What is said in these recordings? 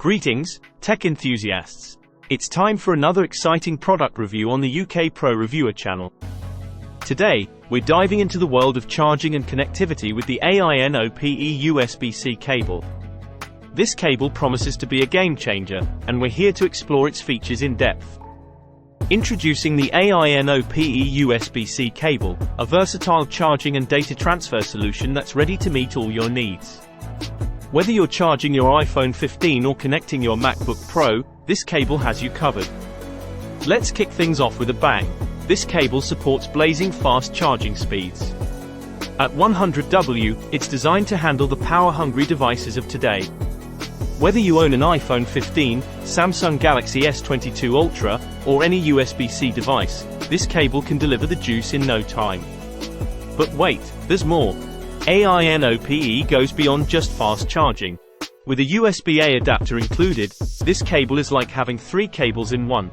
Greetings, tech enthusiasts. It's time for another exciting product review on the UK Pro Reviewer channel. Today, we're diving into the world of charging and connectivity with the AINOPE USB C cable. This cable promises to be a game changer, and we're here to explore its features in depth. Introducing the AINOPE USB C cable, a versatile charging and data transfer solution that's ready to meet all your needs. Whether you're charging your iPhone 15 or connecting your MacBook Pro, this cable has you covered. Let's kick things off with a bang. This cable supports blazing fast charging speeds. At 100W, it's designed to handle the power-hungry devices of today. Whether you own an iPhone 15, Samsung Galaxy S22 Ultra, or any USB-C device, this cable can deliver the juice in no time. But wait, there's more. AINOPE goes beyond just fast charging. With a USB-A adapter included, this cable is like having three cables in one.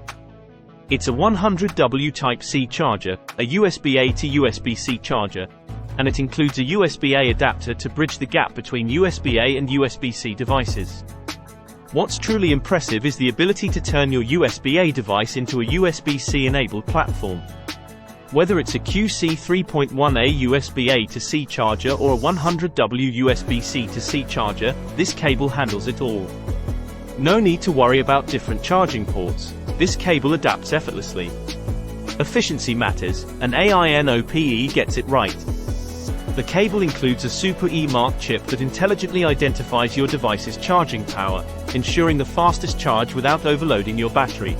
It's a 100W Type-C charger, a USB-A to USB-C charger, and it includes a USB-A adapter to bridge the gap between USB-A and USB-C devices. What's truly impressive is the ability to turn your USB-A device into a USB-C enabled platform. Whether it's a QC 3.1A USB-A to C charger or a 100W USB-C to C charger, this cable handles it all. No need to worry about different charging ports. This cable adapts effortlessly. Efficiency matters, and AINOPE gets it right. The cable includes a Super E-Mark chip that intelligently identifies your device's charging power, ensuring the fastest charge without overloading your battery.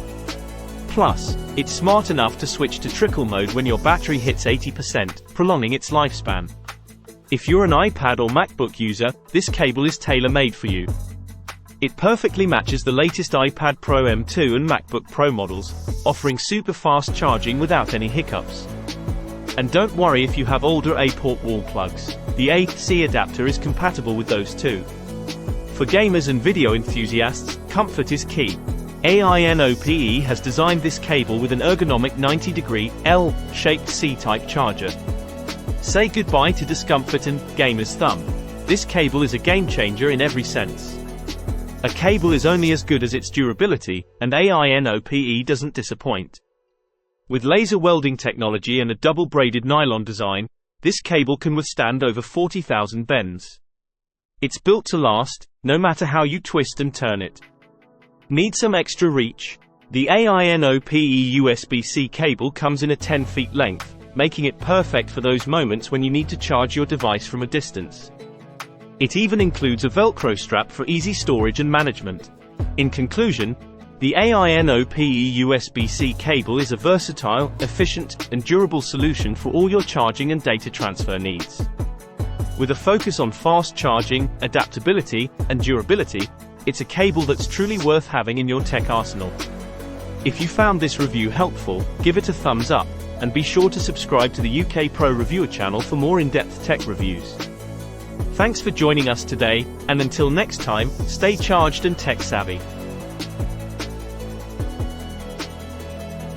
Plus, it's smart enough to switch to trickle mode when your battery hits 80%, prolonging its lifespan. If you're an iPad or MacBook user, this cable is tailor-made for you. It perfectly matches the latest iPad Pro M2 and MacBook Pro models, offering super fast charging without any hiccups. And don't worry if you have older A-port wall plugs. The A-C adapter is compatible with those too. For gamers and video enthusiasts, comfort is key. AINOPE has designed this cable with an ergonomic 90-degree, L-shaped C-type charger. Say goodbye to discomfort and gamer's thumb. This cable is a game changer in every sense. A cable is only as good as its durability, and AINOPE doesn't disappoint. With laser welding technology and a double-braided nylon design, this cable can withstand over 40,000 bends. It's built to last, no matter how you twist and turn it. Need some extra reach? The AINOPE USB C cable comes in a 10 feet length, making it perfect for those moments when you need to charge your device from a distance. It even includes a Velcro strap for easy storage and management. In conclusion, the AINOPE USB C cable is a versatile, efficient, and durable solution for all your charging and data transfer needs. With a focus on fast charging, adaptability, and durability, it's a cable that's truly worth having in your tech arsenal. If you found this review helpful, give it a thumbs up, and be sure to subscribe to the UK Pro Reviewer channel for more in-depth tech reviews. Thanks for joining us today, and until next time, stay charged and tech savvy.